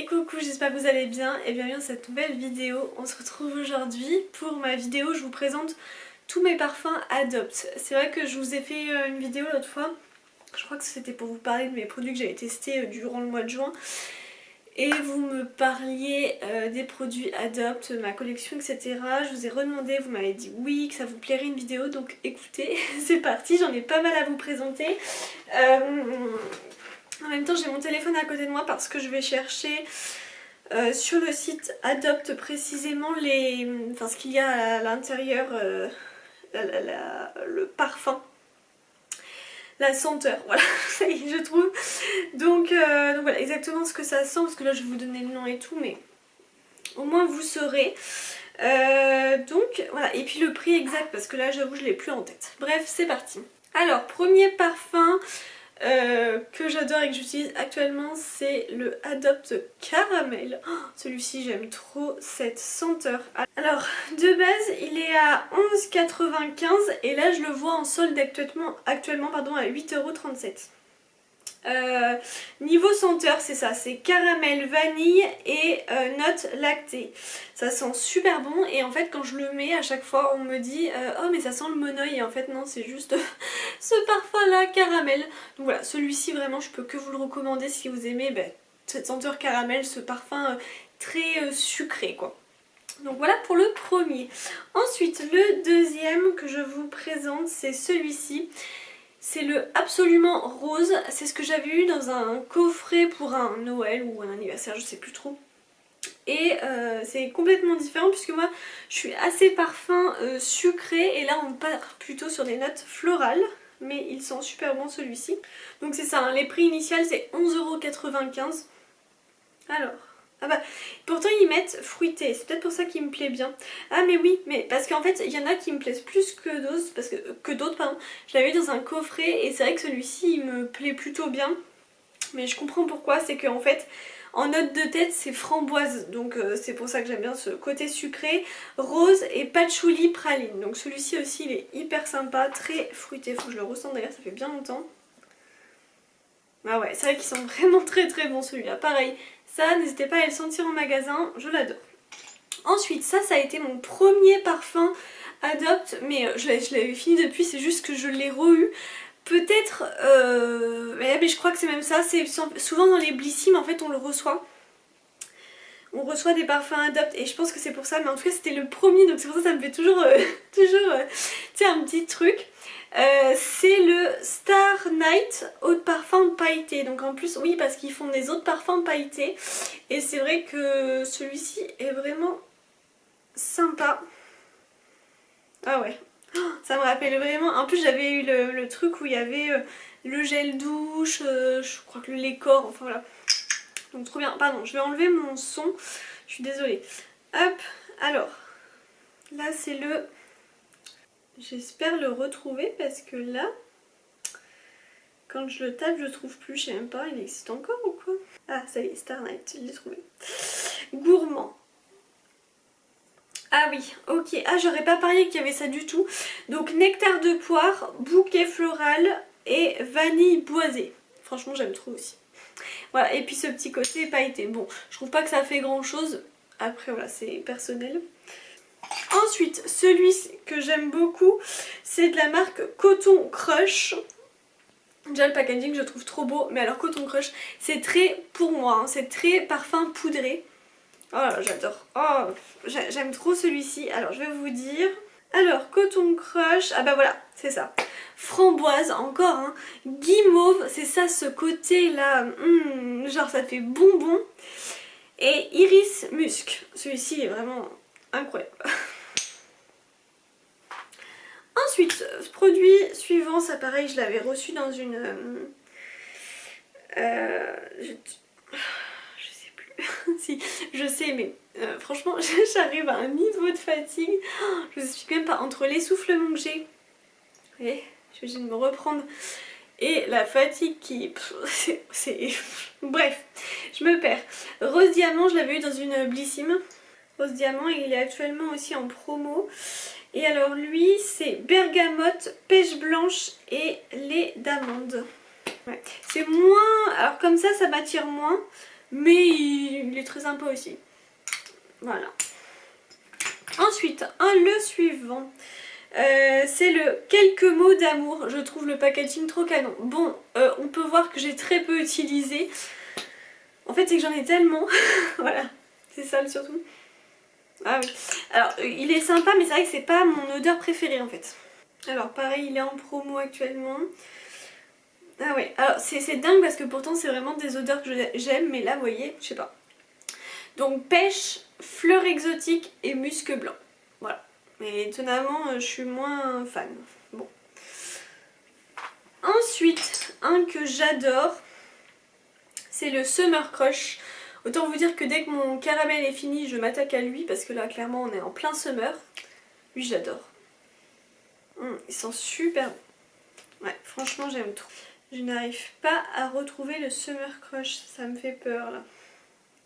coucou, j'espère que vous allez bien et bienvenue dans cette nouvelle vidéo. On se retrouve aujourd'hui pour ma vidéo où je vous présente tous mes parfums Adopt. C'est vrai que je vous ai fait une vidéo l'autre fois, je crois que c'était pour vous parler de mes produits que j'avais testés durant le mois de juin. Et vous me parliez des produits Adopt, ma collection, etc. Je vous ai redemandé, vous m'avez dit oui, que ça vous plairait une vidéo, donc écoutez, c'est parti, j'en ai pas mal à vous présenter. En même temps j'ai mon téléphone à côté de moi parce que je vais chercher sur le site Adopt précisément ce qu'il y a à l'intérieur, le parfum. La senteur, voilà, ça y est, je trouve. Donc voilà, exactement ce que ça sent, parce que là je vais vous donner le nom et tout, mais au moins vous saurez. Donc voilà, et puis le prix exact, parce que là j'avoue je l'ai plus en tête. Bref, c'est parti. Alors, premier parfum que j'adore et que j'utilise actuellement, c'est le Adopt Caramel. Oh, celui-ci j'aime trop cette senteur. Alors de base il est à 11,95 € et là je le vois en solde actuellement à 8,37 €. Niveau senteur c'est ça, c'est caramel, vanille et notes lactées. Ça sent super bon et en fait quand je le mets à chaque fois on me dit oh mais ça sent le monoeil, et en fait non, c'est juste ce parfum là caramel. Donc voilà, celui-ci vraiment je peux que vous le recommander si vous aimez cette senteur caramel, ce parfum très sucré quoi. Donc voilà pour le premier. Ensuite le deuxième que je vous présente c'est celui-ci. C'est le Absolument Rose, c'est ce que j'avais eu dans un coffret pour un Noël ou un anniversaire, je sais plus trop. Et c'est complètement différent puisque moi je suis assez parfum sucré et là on part plutôt sur des notes florales. Mais il sent super bon celui-ci. Donc c'est ça, hein, les prix initiaux c'est 11,95 €. Alors... ah bah, pourtant ils mettent fruité, c'est peut-être pour ça qu'il me plaît bien. Ah mais oui, mais parce qu'en fait il y en a qui me plaisent plus que d'autres, pardon. Je l'avais eu dans un coffret et c'est vrai que celui-ci il me plaît plutôt bien. Mais je comprends pourquoi, c'est qu'en fait en note de tête c'est framboise, donc c'est pour ça que j'aime bien ce côté sucré. Rose et patchouli praline, donc celui-ci aussi il est hyper sympa, très fruité, faut que je le ressente d'ailleurs, ça fait bien longtemps. Ah ouais, c'est vrai qu'ils sont vraiment très bon celui-là, pareil. Ça, n'hésitez pas à le sentir en magasin, je l'adore. Ensuite, ça a été mon premier parfum Adopt, mais je l'avais fini depuis, c'est juste que je l'ai re-eu. Peut-être, mais je crois que c'est même ça, c'est souvent dans les Blissim, en fait on le reçoit. On reçoit des parfums Adopt et je pense que c'est pour ça, mais en tout cas c'était le premier, donc c'est pour ça que ça me fait toujours, tu sais, un petit truc. C'est le Star Night eau de parfum pailleté. Donc en plus oui, parce qu'ils font des eaux de parfum pailletés et c'est vrai que celui-ci est vraiment sympa. Ah ouais, ça me rappelle vraiment. En plus j'avais eu le truc où il y avait le gel douche, je crois que le lait corps, enfin voilà. Donc trop bien. Pardon, je vais enlever mon son, je suis désolée. Hop, alors là c'est le... j'espère le retrouver parce que là, quand je le tape, je le trouve plus, je sais même pas, il existe encore ou quoi? Ah, ça y est, Star Night, je l'ai trouvé. Gourmand. Ah oui, ok. Ah, j'aurais pas parié qu'il y avait ça du tout. Donc, nectar de poire, bouquet floral et vanille boisée. Franchement, j'aime trop aussi. Voilà, et puis ce petit côté pailleté. Bon, je trouve pas que ça fait grand chose. Après, voilà, c'est personnel. Ensuite, celui que j'aime beaucoup, c'est de la marque Coton Crush. Déjà le packaging je trouve trop beau, mais alors Coton Crush c'est très, pour moi, hein, c'est très parfum poudré. Oh là, j'adore, oh, j'aime trop celui-ci. Alors je vais vous dire, alors Coton Crush, ah bah voilà, c'est ça. Framboise encore, hein. Guimauve, c'est ça ce côté là, genre ça fait bonbon. Et Iris Musc, celui-ci est vraiment incroyable. Ensuite, produit suivant, ça pareil, je l'avais reçu dans une... je sais plus, si, je sais, mais franchement, j'arrive à un niveau de fatigue. Je vous explique même pas, entre l'essoufflement que j'ai, et je vais me reprendre, et la fatigue qui... c'est... Bref, je me perds. Rose Diamant, je l'avais eu dans une Blissim. Rose Diamant, il est actuellement aussi en promo. Et alors lui c'est bergamote, pêche blanche et lait d'amande. Ouais. C'est moins... alors comme ça m'attire moins. mais il est très sympa aussi. Voilà. Ensuite, le suivant. C'est le quelques mots d'amour. Je trouve le packaging trop canon. Bon, on peut voir que j'ai très peu utilisé. En fait, c'est que j'en ai tellement. Voilà, c'est ça le surtout. Ah oui. Alors, il est sympa, mais c'est vrai que c'est pas mon odeur préférée en fait. Alors, pareil, il est en promo actuellement. Ah ouais, alors c'est dingue parce que pourtant c'est vraiment des odeurs que j'aime, mais là, vous voyez, je sais pas. Donc, pêche, fleurs exotiques et musc blanc. Voilà. Mais étonnamment, je suis moins fan. Bon. Ensuite, un que j'adore, c'est le Summer Crush. Autant vous dire que dès que mon caramel est fini, je m'attaque à lui parce que là, clairement, on est en plein summer. Lui, j'adore. Il sent super bon. Ouais, franchement, j'aime trop. Je n'arrive pas à retrouver le Summer Crush, ça me fait peur là.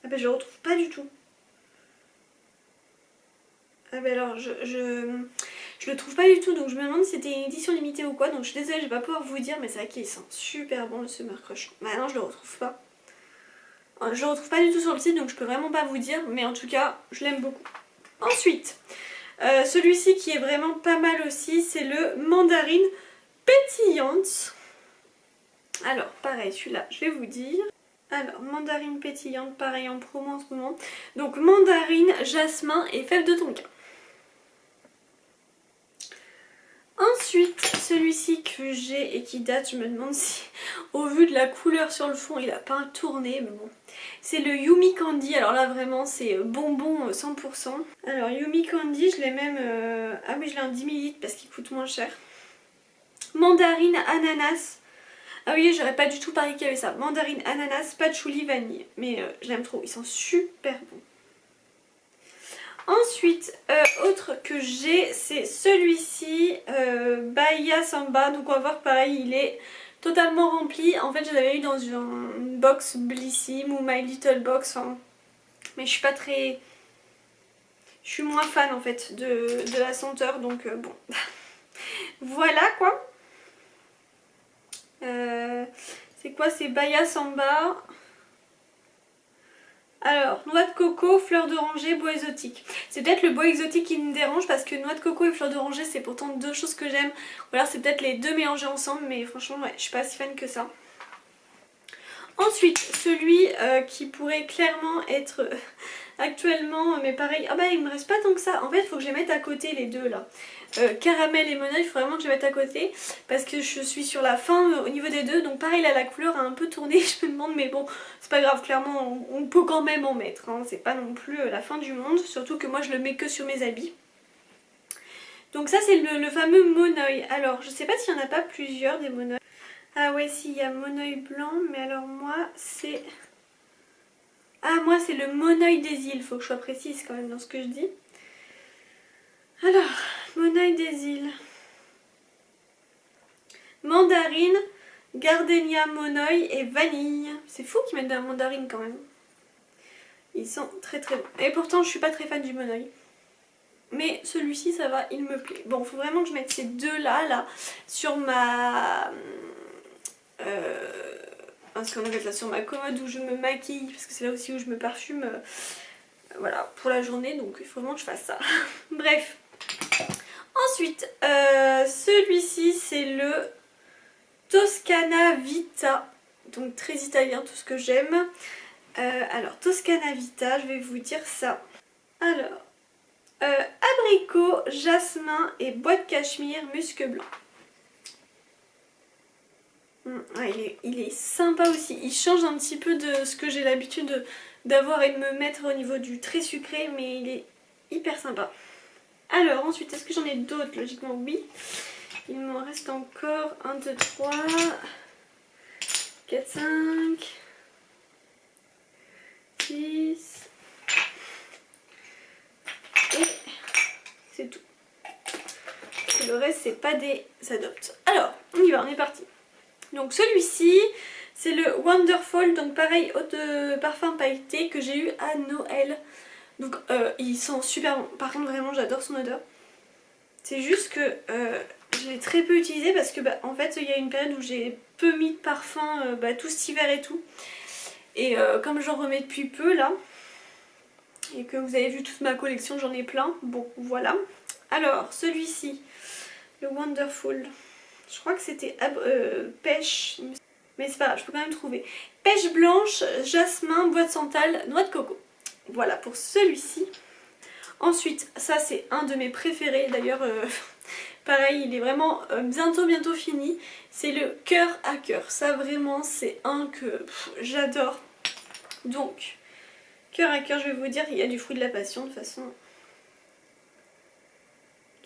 Ah bah, je le retrouve pas du tout. Ah bah alors, je le trouve pas du tout, donc je me demande si c'était une édition limitée ou quoi. Donc je suis désolée, je vais pas pouvoir vous dire, mais c'est vrai qu'il sent super bon le Summer Crush. Bah non, je le retrouve pas. Je le retrouve pas du tout sur le site, donc je peux vraiment pas vous dire, mais en tout cas, je l'aime beaucoup. Ensuite, celui-ci qui est vraiment pas mal aussi, c'est le Mandarine Pétillante. Alors, pareil, celui-là, je vais vous dire. Alors, mandarine pétillante, pareil en promo en ce moment. Donc, mandarine, jasmin et fève de tonka. Ensuite, celui-ci que j'ai et qui date, je me demande si, au vu de la couleur sur le fond, il a pas tourné, mais bon. C'est le Yumi Candy, alors là vraiment c'est bonbon 100%. Alors Yumi Candy, je l'ai même... Ah oui, je l'ai en 10 ml parce qu'il coûte moins cher. Mandarine, ananas. Ah oui, j'aurais pas du tout parié qu'il y avait ça. Mandarine, ananas, patchouli, vanille. Mais je l'aime trop, ils sont super bons. Ensuite, autre que j'ai, c'est celui-ci, Bahia Samba. Donc on va voir pareil, il est totalement rempli. En fait, je l'avais eu dans une box Blissim ou My Little Box. Hein. Mais je suis pas très... Je suis moins fan en fait de la senteur. Donc bon. Voilà quoi. C'est quoi? C'est Bahia Samba. Alors, noix de coco, fleur d'oranger, bois exotique. C'est peut-être le bois exotique qui me dérange parce que noix de coco et fleur d'oranger, c'est pourtant deux choses que j'aime. Ou alors c'est peut-être les deux mélangés ensemble, mais franchement, ouais, je suis pas si fan que ça. Ensuite, celui qui pourrait clairement être actuellement, mais pareil, ah bah il me reste pas tant que ça. En fait, il faut que je les mette à côté les deux là. Caramel et Monoeil, il faut vraiment que je les mette à côté parce que je suis sur la fin au niveau des deux. Donc pareil là, la couleur a un peu tourné, je me demande, mais bon, c'est pas grave, clairement on peut quand même en mettre. Hein. C'est pas non plus la fin du monde, surtout que moi je le mets que sur mes habits. Donc ça c'est le fameux Monoeil. Alors je sais pas s'il y en a pas plusieurs des Monoeil. Ah ouais, si, il y a Monoeil blanc, mais alors moi c'est... Ah, moi c'est le Monoeil des îles, faut que je sois précise quand même dans ce que je dis. Alors, Monoeil des îles. Mandarine, gardenia Monoeil et vanille. C'est fou qu'ils mettent de la mandarine quand même. Ils sont très très bons. Et pourtant je suis pas très fan du Monoeil. Mais celui-ci ça va, il me plaît. Bon, faut vraiment que je mette ces deux là sur ma... ce qu'on appelle ça, sur ma commode où je me maquille, parce que c'est là aussi où je me parfume, voilà, pour la journée, donc il faut vraiment que je fasse ça. Bref. Ensuite, celui-ci c'est le Toscana Vita, donc très italien, tout ce que j'aime. Alors, Toscana Vita, je vais vous dire ça. Alors, abricot, jasmin et bois de cachemire, musc blanc. Il est sympa aussi, il change un petit peu de ce que j'ai l'habitude d'avoir et de me mettre au niveau du très sucré, mais il est hyper sympa. Alors ensuite, est-ce que j'en ai d'autres? Logiquement oui. Il m'en reste encore 1, 2, 3, 4, 5, 6 et c'est tout. Et le reste c'est pas des adoptes. Alors, on y va, on est parti. Donc celui-ci, c'est le Wonderful, donc pareil, eau de parfum pailleté que j'ai eu à Noël. Donc il sent super bon. Par contre vraiment j'adore son odeur. C'est juste que je l'ai très peu utilisé parce que en fait il y a une période où j'ai peu mis de parfum tout cet hiver et tout. Et comme j'en remets depuis peu là, et que vous avez vu toute ma collection, j'en ai plein. Bon, voilà. Alors, celui-ci, le Wonderful. Je crois que c'était pêche, mais c'est pas grave, je peux quand même trouver. Pêche blanche, jasmin, bois de santal, noix de coco. Voilà pour celui-ci. Ensuite, ça c'est un de mes préférés. D'ailleurs, pareil, il est vraiment bientôt fini. C'est le cœur à cœur. Ça vraiment, c'est un que j'adore. Donc, cœur à cœur, je vais vous dire, il y a du fruit de la passion de toute façon.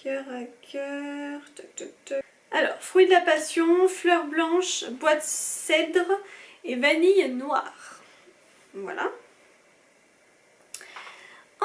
Cœur à cœur, toc toc toc. Alors, fruit de la passion, fleurs blanches, bois de cèdre et vanille noire. Voilà.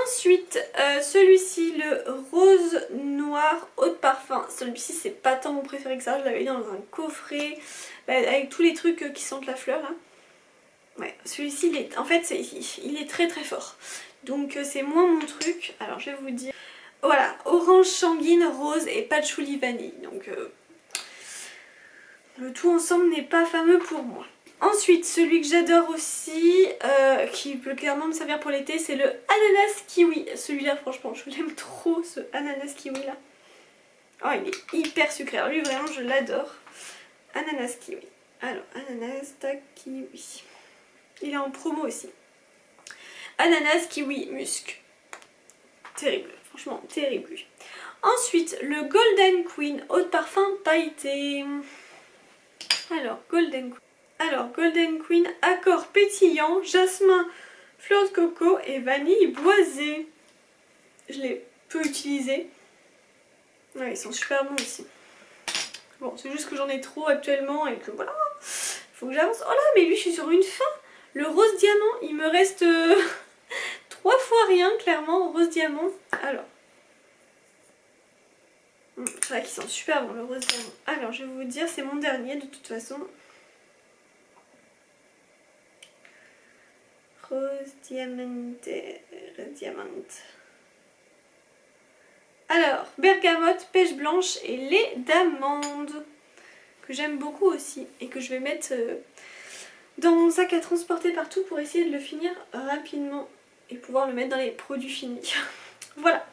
Ensuite, celui-ci, le rose noir eau de parfum. Celui-ci, c'est pas tant mon préféré que ça. Je l'avais mis dans un coffret avec tous les trucs qui sentent la fleur là. Ouais, celui-ci, en fait, il est très fort. Donc, c'est moins mon truc. Alors, je vais vous dire. Voilà, orange sanguine, rose et patchouli vanille. Donc, le tout ensemble n'est pas fameux pour moi. Ensuite, celui que j'adore aussi, qui peut clairement me servir pour l'été, c'est le ananas kiwi. Celui-là, franchement, je l'aime trop, ce ananas kiwi là. Oh, il est hyper sucré. Alors lui, vraiment, je l'adore. Ananas kiwi. Alors, ananas, tac, kiwi. Il est en promo aussi. Ananas, kiwi, musc. Terrible, franchement, terrible lui. Ensuite, le Golden Queen, eau de parfum pailleté. Alors, Golden Queen, accord pétillant, jasmin, fleur de coco et vanille boisée. Je l'ai peu utilisé. Ouais, ils sont super bons aussi. Bon, c'est juste que j'en ai trop actuellement et que voilà, faut que j'avance. Oh là, mais lui, je suis sur une fin. Le rose diamant, il me reste 3 fois rien, clairement, au rose diamant. Alors. C'est vrai qu'ils sont super bons, le rose diamant. Alors, je vais vous dire, c'est mon dernier de toute façon. Rose diamante. Alors, bergamote, pêche blanche et lait d'amande. Que j'aime beaucoup aussi. Et que je vais mettre dans mon sac à transporter partout pour essayer de le finir rapidement. Et pouvoir le mettre dans les produits finis. Voilà.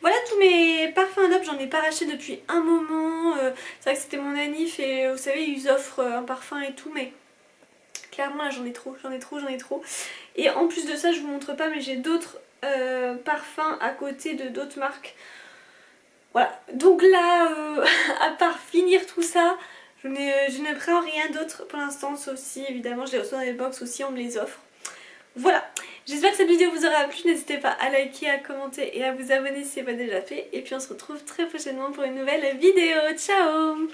Voilà tous mes parfums Adobe. J'en ai pas racheté depuis un moment. C'est vrai que c'était mon anniv et vous savez, ils offrent un parfum et tout. Mais clairement là, j'en ai trop. Et en plus de ça, je vous montre pas, mais j'ai d'autres parfums à côté de d'autres marques. Voilà, donc là, à part finir tout ça, je ne prends rien d'autre pour l'instant, sauf si évidemment je les reçois dans les box aussi, on me les offre. Voilà, j'espère que cette vidéo vous aura plu, n'hésitez pas à liker, à commenter et à vous abonner si ce n'est pas déjà fait. Et puis on se retrouve très prochainement pour une nouvelle vidéo, ciao!